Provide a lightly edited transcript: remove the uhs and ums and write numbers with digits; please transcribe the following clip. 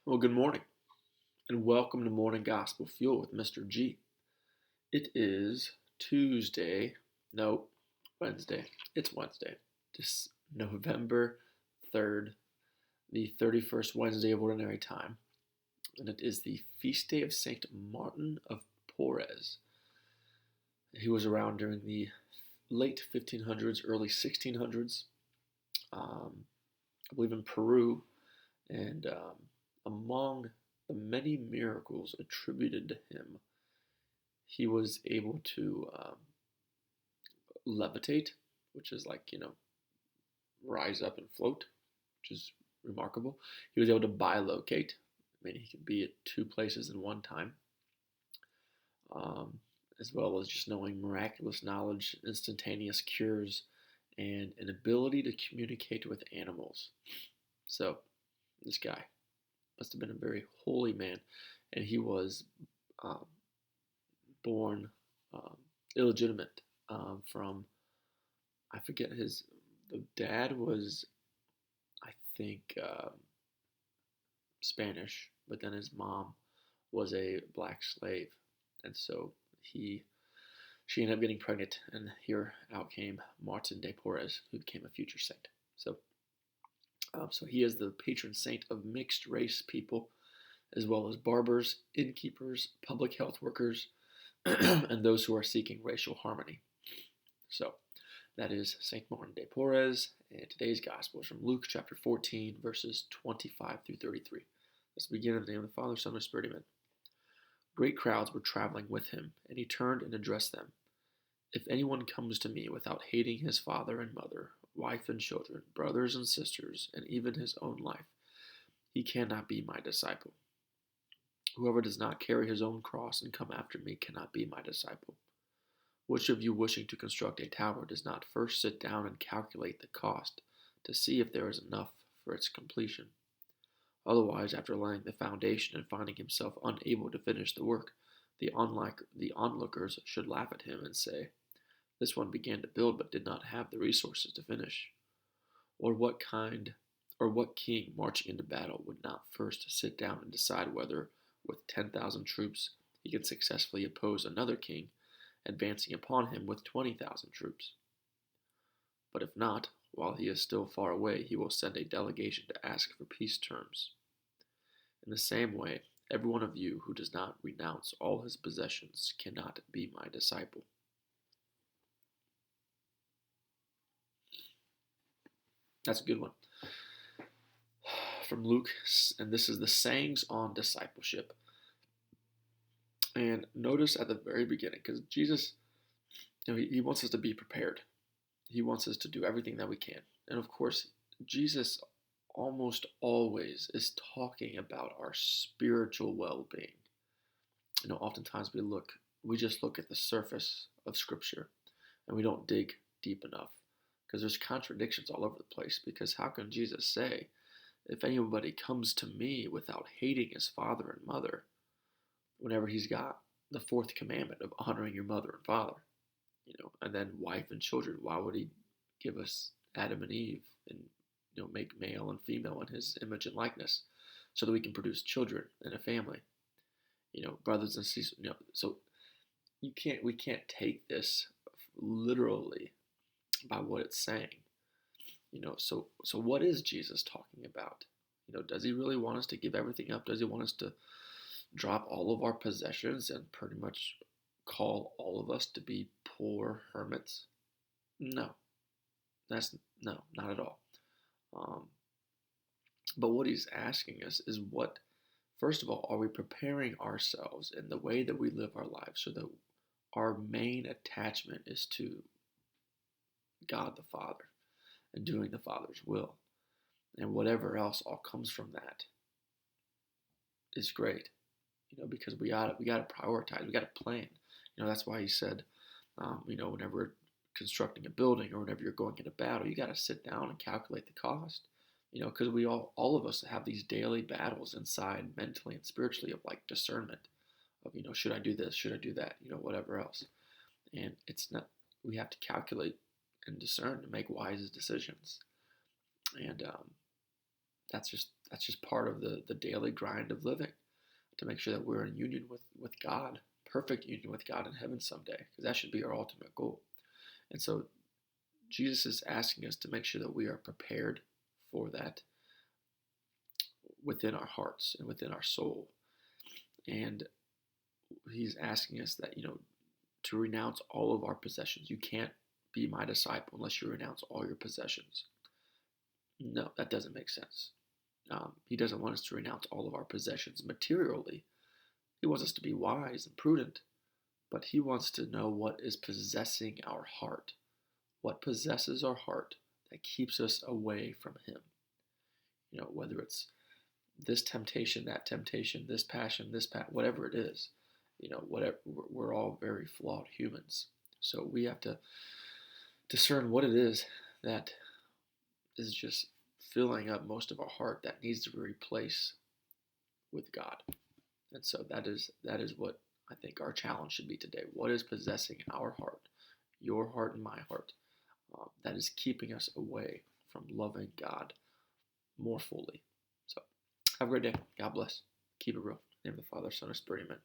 Well, good morning, and welcome to Morning Gospel Fuel with Mr. G. It is Tuesday, no, Wednesday. It's Wednesday. This November 3rd, the 31st Wednesday of Ordinary Time, and it is the feast day of Saint Martin of Porres. He was around during the late 1500s, early 1600s, I believe in Peru, and among the many miracles attributed to him, he was able to levitate, which is like, rise up and float, which is remarkable. He was able to bilocate, meaning he could be at two places in one time, um, as well as just knowing miraculous knowledge, instantaneous cures, and an ability to communicate with animals. So, this guy must have been a very holy man, and he was um, born um, illegitimate from, I forget the dad was, I think, Spanish, but then his mom was a black slave, and so she ended up getting pregnant, and here out came Martin de Porres, who became a future saint. So he is the patron saint of mixed race people, as well as barbers, innkeepers, public health workers, and those who are seeking racial harmony. So that is St. Martin de Porres, and today's gospel is from Luke chapter 14, verses 25 through 33. Let's begin in the name of the Father, Son, and Spirit, amen. Great crowds were traveling with him, and he turned and addressed them. If anyone comes to me without hating his father and mother, wife and children, brothers and sisters, and even his own life, he cannot be my disciple. Whoever does not carry his own cross and come after me cannot be my disciple. Which of you wishing to construct a tower does not first sit down and calculate the cost to see if there is enough for its completion? Otherwise, after laying the foundation and finding himself unable to finish the work, the onlookers should laugh at him and say, "This one began to build but did not have the resources to finish." Or what king marching into battle would not first sit down and decide whether, with 10,000 troops, he can successfully oppose another king advancing upon him with 20,000 troops? But if not, while he is still far away, he will send a delegation to ask for peace terms. In the same way, every one of you who does not renounce all his possessions cannot be my disciple. That's a good one. From Luke, and this is the sayings on discipleship. And notice at the very beginning, because Jesus, he wants us to be prepared. He wants us to do everything that we can. And of course, Jesus almost always is talking about our spiritual well-being. Oftentimes we just look at the surface of Scripture, and we don't dig deep enough, because there's contradictions all over the place. Because how can Jesus say, if anybody comes to me without hating his father and mother, whenever he's got the fourth commandment of honoring your mother and father, and then wife and children? Why would he give us Adam and Eve and make male and female in his image and likeness, so that we can produce children and a family, brothers and sisters? So we can't take this literally by what it's saying. So what is Jesus talking about? Does he really want us to give everything up? Does he want us to drop all of our possessions and pretty much call all of us to be poor hermits? No, not at all. But what he's asking us is, first of all, are we preparing ourselves in the way that we live our lives so that our main attachment is to God the Father and doing the Father's will, and whatever else all comes from that is great, because we gotta prioritize, we gotta plan. That's why he said, whenever we're constructing a building or whenever you're going into battle, you gotta sit down and calculate the cost, because we all of us have these daily battles inside, mentally and spiritually, of like discernment of, should I do this, should I do that, whatever else. And it's not, we have to calculate and discern to make wise decisions. And that's That's just part of the daily grind of living, to make sure that we're in union with God, perfect union with God in heaven someday, because that should be our ultimate goal. And so Jesus is asking us to make sure that we are prepared for that within our hearts and within our soul. And he's asking us that, to renounce all of our possessions. You can't be my disciple unless you renounce all your possessions. No, that doesn't make sense. He doesn't want us to renounce all of our possessions materially. He wants us to be wise and prudent, but he wants to know what is possessing our heart. What possesses our heart that keeps us away from him? Whether it's this temptation, that temptation, this passion, whatever it is, whatever, we're all very flawed humans. So we have to discern what it is that is just filling up most of our heart that needs to be replaced with God. And so that is what I think our challenge should be today. What is possessing our heart, your heart and my heart, that is keeping us away from loving God more fully? So have a great day. God bless. Keep it real. In the name of the Father, Son, and Spirit. Amen.